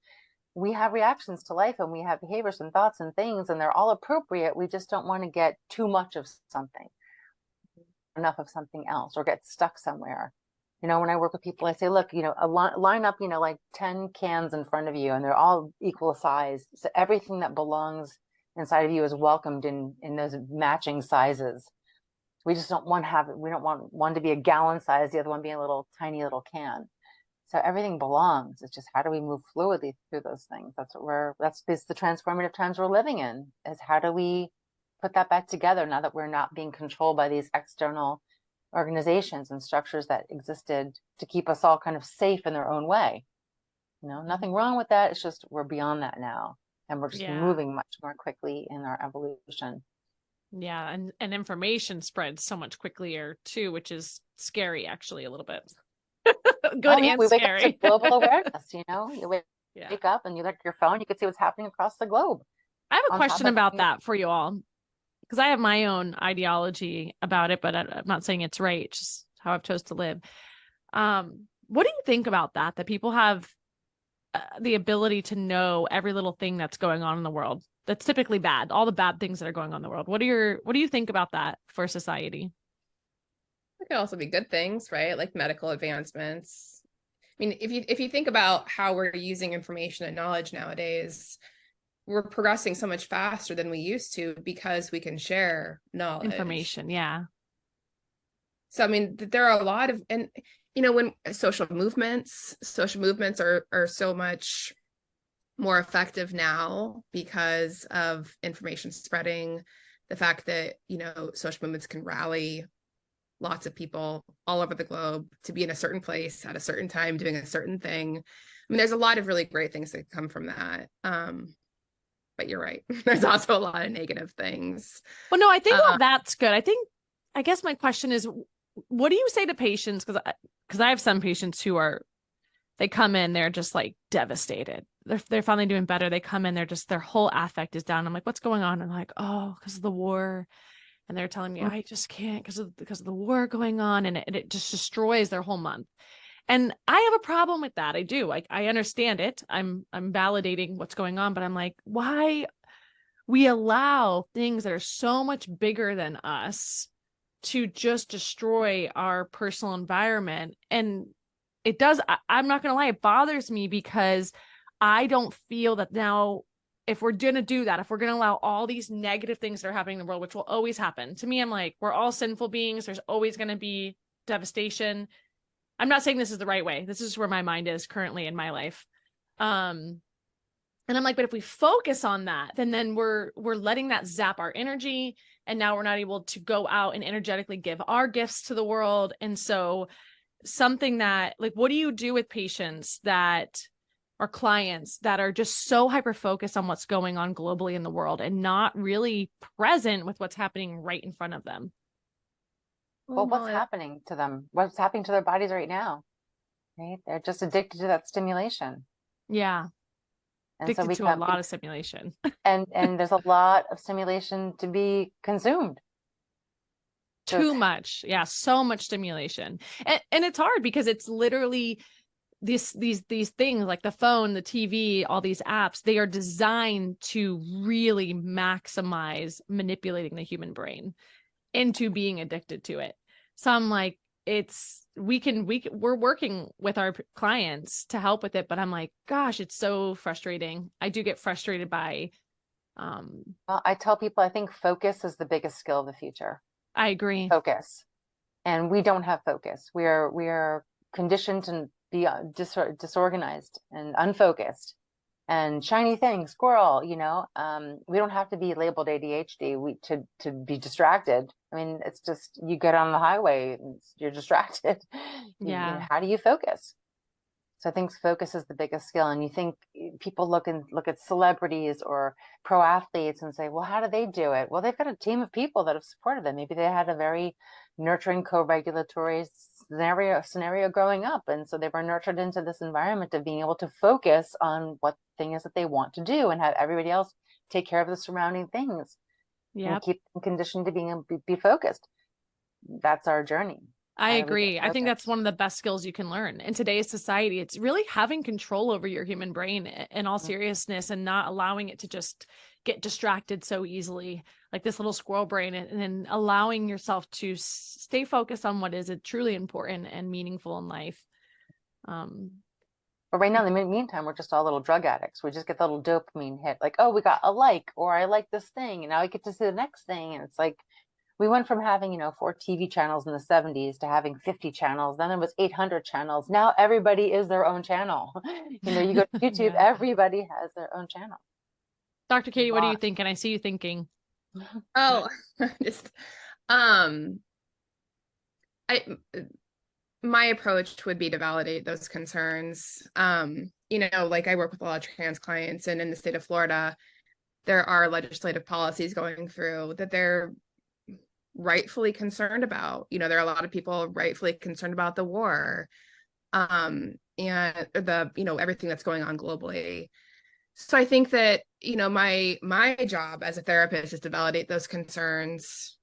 Speaker 3: We have reactions to life and we have behaviors and thoughts and things, and they're all appropriate. We just don't want to get too much of something, enough of something else, or get stuck somewhere. When I work with people, I say, look, line up, like 10 cans in front of you, and they're all equal size. So everything that belongs inside of you is welcomed in those matching sizes. We just don't want we don't want one to be a gallon size, the other one being a little tiny little can. So everything belongs. It's just, how do we move fluidly through those things? That's the transformative times we're living in, is how do we put that back together now that we're not being controlled by these external organizations and structures that existed to keep us all kind of safe in their own way. Nothing wrong with that. It's just, we're beyond that now. And we're just moving much more quickly in our evolution.
Speaker 1: Yeah. And information spreads so much quicker too, which is scary, actually, a little bit. Good and
Speaker 3: we
Speaker 1: scary.
Speaker 3: wake up to global awareness, you wake up and you look at your phone, you can see what's happening across the globe.
Speaker 1: I have a question about that for you all, because I have my own ideology about it, but I'm not saying it's right. It's just how I've chose to live. What do you think about that people have the ability to know every little thing that's going on in the world? That's typically bad, all the bad things that are going on in the world. What do you think about that for society?
Speaker 2: It can also be good things, right? Like medical advancements. I mean, if you think about how we're using information and knowledge nowadays, we're progressing so much faster than we used to because we can share knowledge.
Speaker 1: Information, yeah.
Speaker 2: So, I mean, there are a lot of, and, when social movements are so much more effective now because of information spreading, the fact that, social movements can rally lots of people all over the globe to be in a certain place at a certain time doing a certain thing. I mean, there's a lot of really great things that come from that. But you're right. There's also a lot of negative things.
Speaker 1: Well, no, I think all that's good. I guess my question is, what do you say to patients? Because I have some patients who they come in, they're just like devastated. They're finally doing better. They come in, their whole affect is down. I'm like, what's going on? And I'm like, oh, because of the war. And they're telling me, I just can't because of the war going on. And it just destroys their whole month. And I have a problem with that. I do. I understand it. I'm validating what's going on, but I'm like, why we allow things that are so much bigger than us to just destroy our personal environment. And it does, I'm not going to lie, it bothers me because I don't feel that now, if we're going to do that, if we're going to allow all these negative things that are happening in the world, which will always happen, to me, I'm like, we're all sinful beings. There's always going to be devastation. I'm not saying this is the right way. This is where my mind is currently in my life. And I'm like, but if we focus on that, then we're letting that zap our energy. And now we're not able to go out and energetically give our gifts to the world. And so something that, like, what do you do with patients that are clients that are just so hyper-focused on what's going on globally in the world and not really present with what's happening right in front of them?
Speaker 3: Well, what's happening to them? What's happening to their bodies right now? Right? They're just addicted to that stimulation.
Speaker 1: Yeah.
Speaker 3: And
Speaker 1: addicted to a lot of stimulation.
Speaker 3: and there's a lot of stimulation to be consumed.
Speaker 1: Too much. Yeah. So much stimulation. And it's hard because it's literally these things like the phone, the TV, all these apps, they are designed to really maximize manipulating the human brain into being addicted to it. So I'm like, we're working with our clients to help with it, but I'm like, gosh, it's so frustrating. I do get frustrated by,
Speaker 3: well, I tell people, I think focus is the biggest skill of the future.
Speaker 1: I agree.
Speaker 3: Focus. And we don't have focus. We are conditioned to be disorganized and unfocused and shiny thing, squirrel, we don't have to be labeled ADHD to be distracted. I mean, it's just, you get on the highway, you're distracted.
Speaker 1: Yeah.
Speaker 3: How do you focus? So I think focus is the biggest skill. And you think people look at celebrities or pro athletes and say, well, how do they do it? Well, they've got a team of people that have supported them. Maybe they had a very nurturing co-regulatory scenario growing up. And so they were nurtured into this environment of being able to focus on what thing is that they want to do and have everybody else take care of the surrounding things. Yeah. And keep them conditioned to be focused. That's our journey.
Speaker 1: I agree. I think that's one of the best skills you can learn in today's society. It's really having control over your human brain in all seriousness and not allowing it to just get distracted so easily, like this little squirrel brain, and then allowing yourself to stay focused on what is truly important and meaningful in life.
Speaker 3: But right now, in the meantime, we're just all little drug addicts. We just get the little dopamine hit, like, oh, we got a like, or I like this thing, and now I get to see the next thing. And it's like, we went from having, 4 TV channels in the 70s to having 50 channels. Then there was 800 channels. Now everybody is their own channel. You go to YouTube, yeah. Everybody has their own channel.
Speaker 1: Dr. Katie, what do you think? And I see you thinking.
Speaker 2: Oh, my approach would be to validate those concerns. Like I work with a lot of trans clients, and in the state of Florida, there are legislative policies going through that they're rightfully concerned about. There are a lot of people rightfully concerned about the war, and the, everything that's going on globally. So I think that, my job as a therapist is to validate those concerns.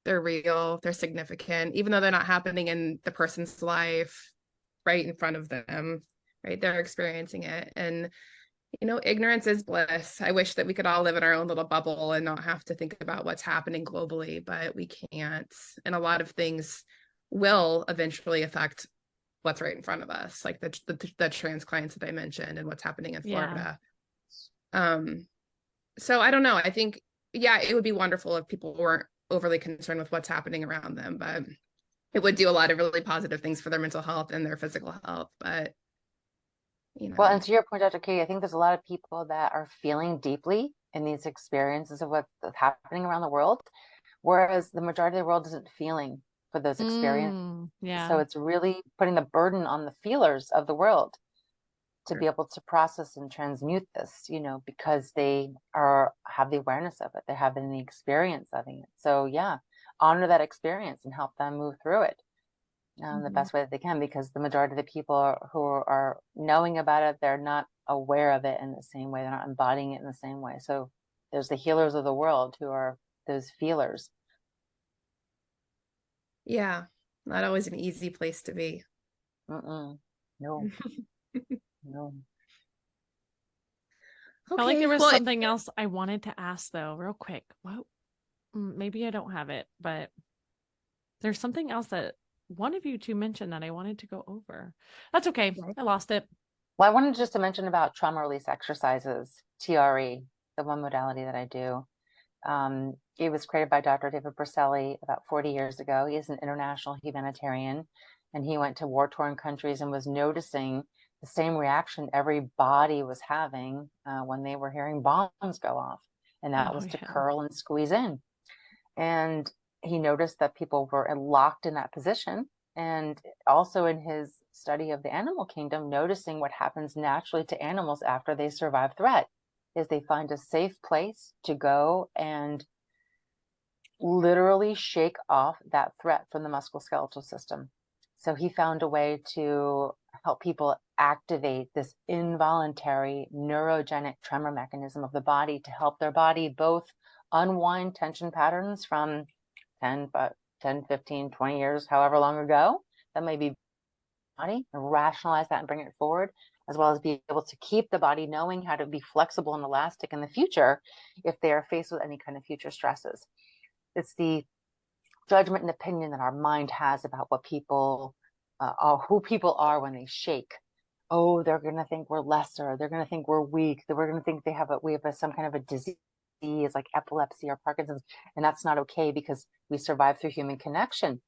Speaker 2: They're real, they're significant, even though they're not happening in the person's life right in front of them, right? They're experiencing it. And ignorance is bliss. I wish that we could all live in our own little bubble and not have to think about what's happening globally, but we can't. And a lot of things will eventually affect what's right in front of us, like the trans clients that I mentioned and what's happening in Florida. Yeah. So I don't know. I think, yeah, it would be wonderful if people weren't overly concerned with what's happening around them, but it would do a lot of really positive things for their mental health and their physical health. But you
Speaker 3: Well,
Speaker 2: know.
Speaker 3: and to your point, Dr. Katie, I think there's a lot of people that are feeling deeply in these experiences of what's happening around the world, whereas the majority of the world isn't feeling for those experiences. So
Speaker 1: Yeah.
Speaker 3: it's really putting the burden on the feelers of the world to be
Speaker 2: Sure.
Speaker 3: able to process and transmute this, because they have the awareness of it, they're having the experience of it. So yeah, honor that experience and help them move through it the
Speaker 2: Mhm.
Speaker 3: best way that they can, because the majority of the people who are knowing about it, they're not aware of it in the same way, they're not embodying it in the same way. So there's the healers of the world who are those feelers.
Speaker 2: Yeah, not always an easy place to be.
Speaker 3: Mm-mm. No, no.
Speaker 1: I felt like there
Speaker 2: Okay,
Speaker 1: was
Speaker 2: well,
Speaker 1: something else I wanted to ask though, real quick. What? Maybe I don't have it, but there's something else that one of you two mentioned that I wanted to go over. That's okay.
Speaker 2: right.
Speaker 1: I lost it.
Speaker 3: Well, I wanted just to mention about trauma release exercises, TRE, the one modality that I do. It was created by Dr. David Berceli about 40 years ago. He is an international humanitarian, and he went to war-torn countries and was noticing the same reaction every body was having when they were hearing bombs go off, and that
Speaker 1: Oh
Speaker 3: was to
Speaker 1: yeah.
Speaker 3: curl and squeeze in. And he noticed that people were locked in that position. And also in his study of the animal kingdom, noticing what happens naturally to animals after they survive threat is they find a safe place to go and literally shake off that threat from the musculoskeletal system. So he found a way to help people activate this involuntary neurogenic tremor mechanism of the body to help their body both unwind tension patterns from 10, 10, 15, 20 years, however long ago that may be body, and rationalize that and bring it forward, as well as be able to keep the body knowing how to be flexible and elastic in the future if they are faced with any kind of future stresses. It's the judgment and opinion that our mind has about what people who people are when they shake. Oh, they're going to think we're lesser. They're going to think we're weak. We're going to think we have some kind of a disease like epilepsy or Parkinson's. And that's not okay because we survive through human connection.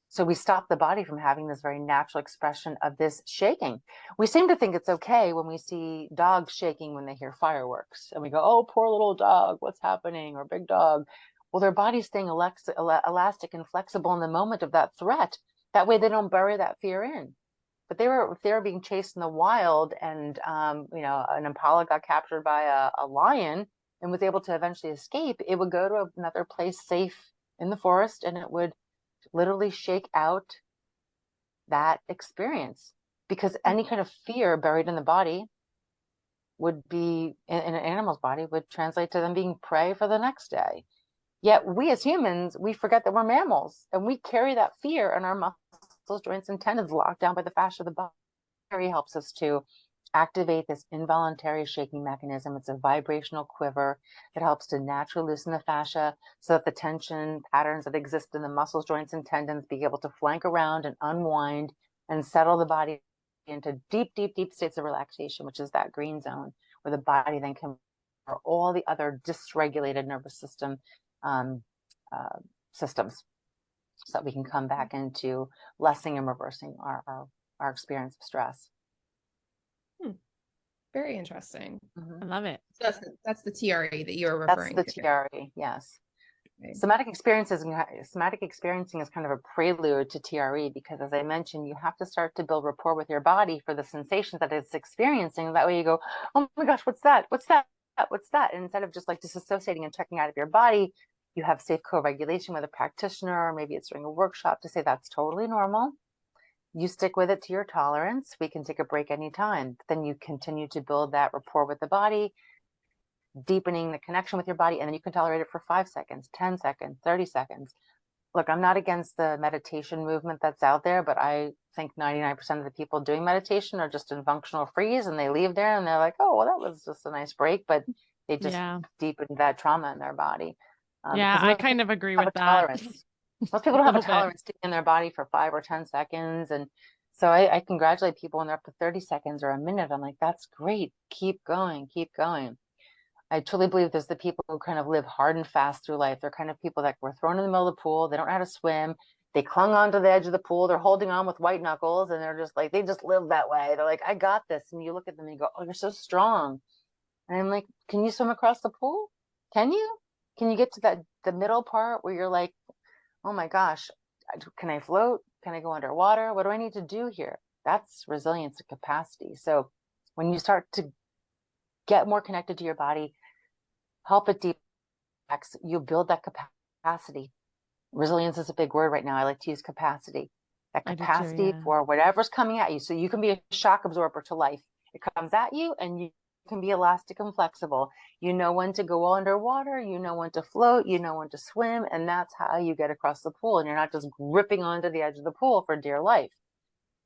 Speaker 3: So we stop the body from having this very natural expression of this shaking. We seem to think it's okay when we see dogs shaking when they hear fireworks. And we go, oh, poor little dog, what's happening? Or big dog. Well, their body's staying elastic and flexible in the moment of that threat. That way they don't bury that fear in. But if they were being chased in the wild and, an impala got captured by a lion and was able to eventually escape, it would go to another place safe in the forest and it would literally shake out that experience, because any kind of fear buried in the body would be in an animal's body would translate to them being prey for the next day. Yet we as humans, we forget that we're mammals and we carry that fear in our muscles, joints, and tendons locked down by the fascia of the body. Helps us to activate this involuntary shaking mechanism. It's a vibrational quiver that helps to naturally loosen the fascia so that the tension patterns that exist in the muscles, joints, and tendons be able to flank around and unwind and settle the body into deep, deep, deep states of relaxation, which is that green zone, where the body then can for all the other dysregulated nervous system um, uh, systems, so that we can come back into lessening and reversing our experience of stress.
Speaker 2: Very interesting.
Speaker 1: I love it.
Speaker 2: So that's the TRE that you're
Speaker 3: That's
Speaker 2: referring
Speaker 3: the
Speaker 2: to.
Speaker 3: TRE, yes.
Speaker 2: Okay.
Speaker 3: Somatic experiencing is kind of a prelude to TRE because, as I mentioned, you have to start to build rapport with your body for the sensations that it's experiencing. That way you go, oh my gosh, what's that? What's that? What's that? And instead of just like disassociating and checking out of your body, you have safe co-regulation with a practitioner, or maybe it's during a workshop to say that's totally normal. You stick with it to your tolerance. We can take a break anytime. Then you continue to build that rapport with the body, deepening the connection with your body, and then you can tolerate it for 5 seconds, 10 seconds, 30 seconds. Look, I'm not against the meditation movement that's out there, but I think 99% of the people doing meditation are just in functional freeze and they leave there and they're like, oh, well, that was just a nice break, but they just
Speaker 1: Yeah.
Speaker 3: deepened that trauma in their body.
Speaker 1: Yeah,
Speaker 3: Because
Speaker 1: I
Speaker 3: most
Speaker 1: kind
Speaker 3: people
Speaker 1: of agree
Speaker 3: have
Speaker 1: with
Speaker 3: a
Speaker 1: that.
Speaker 3: tolerance. Most people don't
Speaker 1: A
Speaker 3: have a
Speaker 1: little bit.
Speaker 3: tolerance to be in their body for 5 or 10 seconds. And so I congratulate people when they're up to 30 seconds or a minute. I'm like, that's great. Keep going, keep going. I truly believe there's the people who kind of live hard and fast through life. They're kind of people that were thrown in the middle of the pool. They don't know how to swim. they clung onto the edge of the pool. They're holding on with white knuckles, and they're just like, they just live that way. They're like, I got this. And you look at them and you go, oh, you're so strong. And I'm like, can you swim across the pool? Can you? Can you get to the middle part where you're like, oh my gosh, can I float? Can I go underwater? What do I need to do here? That's resilience and capacity. So when you start to get more connected to your body, help it deep, you build that capacity. Resilience is a big word right now. I like to use capacity. That capacity for whatever's coming at you. So you can be a shock absorber to life. It comes at you and you can be elastic and flexible. You know when to go underwater, you know when to float, you know when to swim, and that's how you get across the pool. And you're not just gripping onto the edge of the pool for dear life.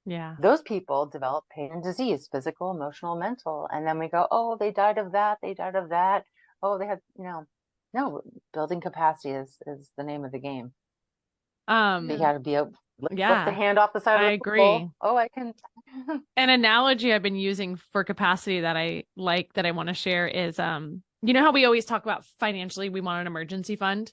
Speaker 1: Yeah.
Speaker 3: Those people develop pain and disease, physical, emotional, mental. And then we go, oh, they died of that. They died of that. Oh, they had, no, building capacity is the name of the game. You got to be able lift the hand off the side of the pool. Oh, I can.
Speaker 1: An analogy I've been using for capacity that I like, that I want to share is, you know how we always talk about financially, we want an emergency fund,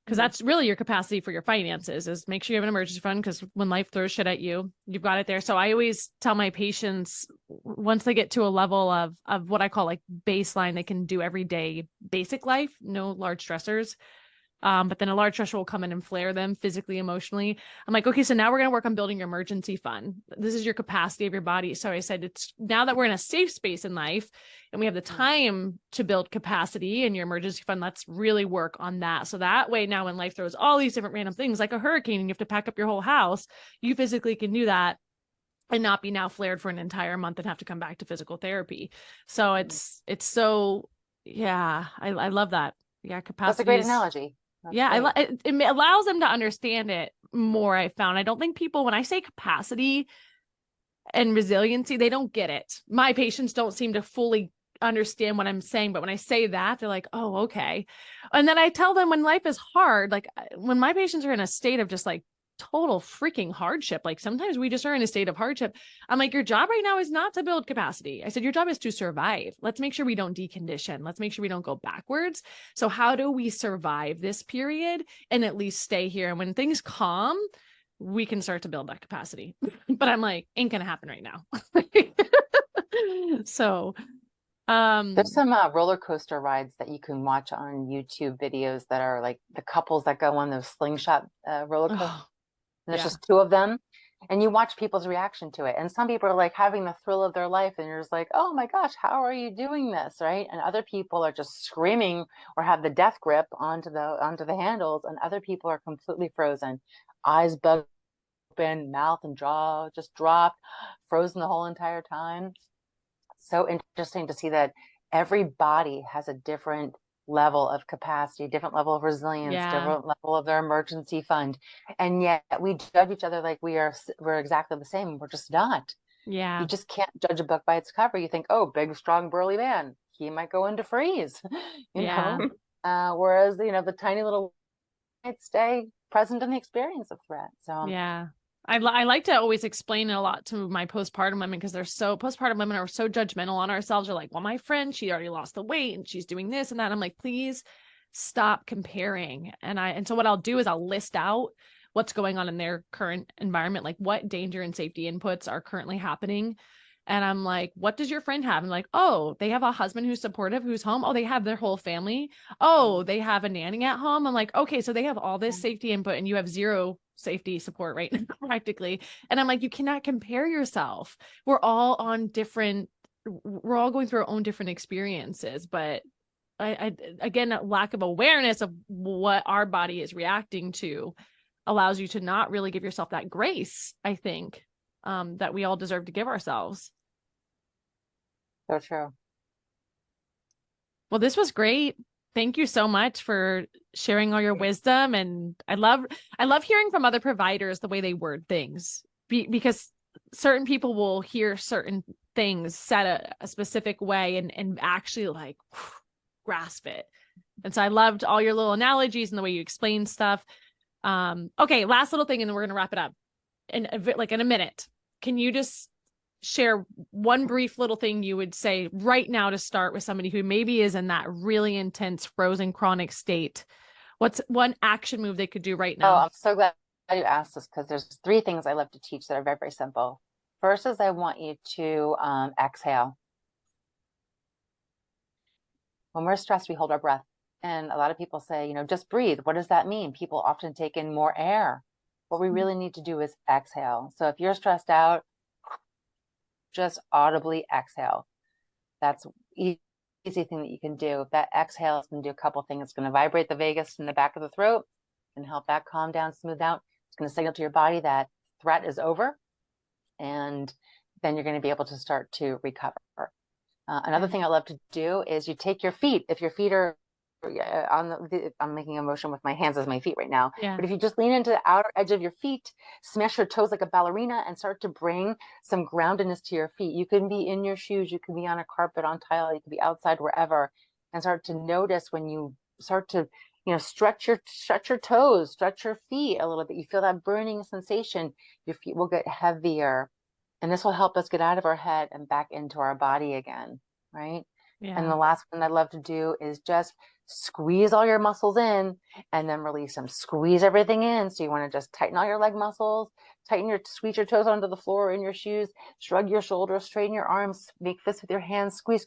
Speaker 1: because that's really your capacity for your finances, is make sure you have an emergency fund, because when life throws shit at you, you've got it there. So I always tell my patients, once they get to a level of what I call like baseline, they can do everyday basic life, no large stressors. But then a large stressor will come in and flare them physically, emotionally. I'm like, okay, so now we're going to work on building your emergency fund. This is your capacity of your body. So I said, it's now that we're in a safe space in life and we have the time to build capacity in your emergency fund, let's really work on that. So that way, now when life throws all these different random things like a hurricane and you have to pack up your whole house, you physically can do that and not be now flared for an entire month and have to come back to physical therapy. So it's so, yeah, I love that. Yeah. Capacity.
Speaker 3: That's a great analogy.
Speaker 1: It allows them to understand it more. I found, I don't think people, when I say capacity and resiliency, they don't get it. My patients don't seem to fully understand what I'm saying, but when I say that, they're like, oh, okay. And then I tell them, when life is hard, like when my patients are in a state of just like total freaking hardship, like sometimes we just are in a state of hardship, I'm like, your job right now is not to build capacity. I said, your job is to survive. Let's make sure we don't decondition. Let's make sure we don't go backwards. So how do we survive this period and at least stay here? And when things calm, we can start to build that capacity. But I'm like, ain't gonna happen right now. So
Speaker 3: there's some roller coaster rides that you can watch on YouTube videos that are like the couples that go on those slingshot roller coasters. And there's just two of them, and you watch people's reaction to it. And some people are like having the thrill of their life, and you're just like, oh my gosh, how are you doing this, right? And other people are just screaming or have the death grip onto the handles, and other people are completely frozen, eyes bugged open, mouth and jaw just dropped, frozen the whole entire time. So interesting to see that every body has a different level of capacity, different level of resilience, different level of their emergency fund, and yet we judge each other like we're exactly the same. We're just not. You just can't judge a book by its cover. You think, oh, big, strong, burly man, he might go into freeze, you know. Whereas the tiny little might stay present in the experience of threat. So
Speaker 1: I like to always explain it a lot to my postpartum women, because postpartum women are so judgmental on ourselves. They're like, well, my friend, she already lost the weight and she's doing this and that. I'm like, please stop comparing. And so what I'll do is I'll list out what's going on in their current environment, like what danger and safety inputs are currently happening. And I'm like, what does your friend have? And like, oh, they have a husband who's supportive, who's home. Oh, they have their whole family. Oh, they have a nanny at home. I'm like, okay, so they have all this safety input and you have zero safety support right now, practically. And I'm like, you cannot compare yourself. We're all going through our own different experiences, but again, lack of awareness of what our body is reacting to allows you to not really give yourself that grace, I think, that we all deserve to give ourselves.
Speaker 3: So true.
Speaker 1: Well, this was great. Thank you so much for sharing all your wisdom. And I love hearing from other providers the way they word things, because certain people will hear certain things said a specific way and actually like grasp it. And so I loved all your little analogies and the way you explain stuff. Okay, last little thing, and then we're going to wrap it up in a minute. Can you just share one brief little thing you would say right now to start with somebody who maybe is in that really intense frozen chronic state? What's one action move they could do right now?
Speaker 3: Oh, I'm so glad you asked this because there's 3 things I love to teach that are very, very simple. First is I want you to exhale. When we're stressed, we hold our breath. And a lot of people say, just breathe. What does that mean? People often take in more air. What we really need to do is exhale. So if you're stressed out, just audibly exhale. That's easy thing that you can do. That exhale is going to do a couple things. It's going to vibrate the vagus in the back of the throat and help that calm down, smooth out. It's going to signal to your body that threat is over. And then you're going to be able to start to recover. Another thing I love to do is you take your feet. If your feet are I'm making a motion with my hands as my feet right now.
Speaker 1: Yeah.
Speaker 3: But if you just lean into the outer edge of your feet, smash your toes like a ballerina and start to bring some groundedness to your feet. You can be in your shoes, you can be on a carpet, on tile, you can be outside, wherever, and start to notice when you start to, stretch your toes, stretch your feet a little bit. You feel that burning sensation. Your feet will get heavier, and this will help us get out of our head and back into our body again, right? Yeah. And the last one I love to do is just squeeze all your muscles in and then release them. Squeeze everything in. So you want to just tighten all your leg muscles, squeeze your toes onto the floor or in your shoes, shrug your shoulders, straighten your arms, make fists with your hands, squeeze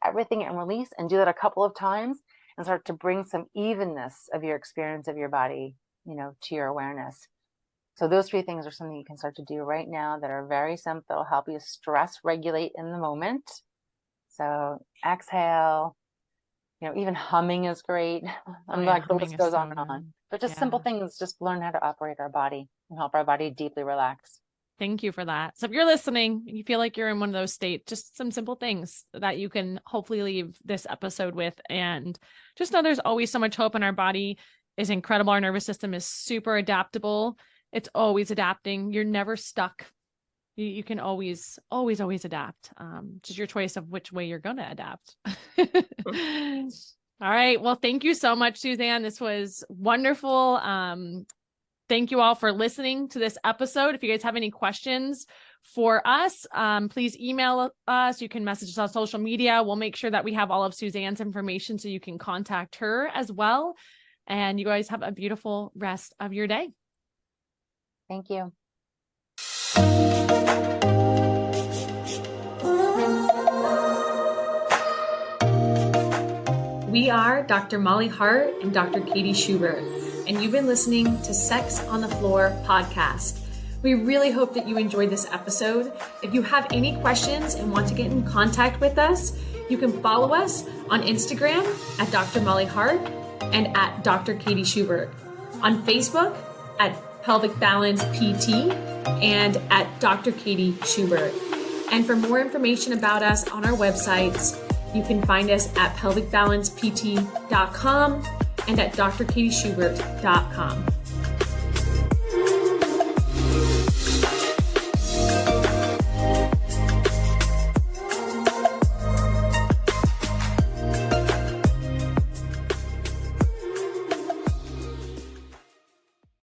Speaker 3: everything and release, and do that a couple of times and start to bring some evenness of your experience of your body, to your awareness. So those 3 things are something you can start to do right now that are very simple. That'll help you stress regulate in the moment. So exhale, even humming is great. The list goes on and on. But just simple things, just learn how to operate our body and help our body deeply relax.
Speaker 1: Thank you for that. So if you're listening and you feel like you're in one of those states, just some simple things that you can hopefully leave this episode with. And just know there's always so much hope, and our body is incredible. Our nervous system is super adaptable. It's always adapting. You're never stuck. You can always adapt. Just your choice of which way you're going to adapt. All right. Well, thank you so much, Suzanne. This was wonderful. Thank you all for listening to this episode. If you guys have any questions for us, please email us. You can message us on social media. We'll make sure that we have all of Suzanne's information so you can contact her as well. And you guys have a beautiful rest of your day.
Speaker 3: Thank you.
Speaker 1: We are Dr. Molly Hart and Dr. Katie Schubert, and you've been listening to Sex on the Floor podcast. We really hope that you enjoyed this episode. If you have any questions and want to get in contact with us, you can follow us on Instagram at Dr. Molly Hart and at Dr. Katie Schubert, on Facebook at Pelvic Balance PT and at Dr. Katie Schubert. And for more information about us on our websites, you can find us at pelvicbalancept.com and at drkatieschubert.com.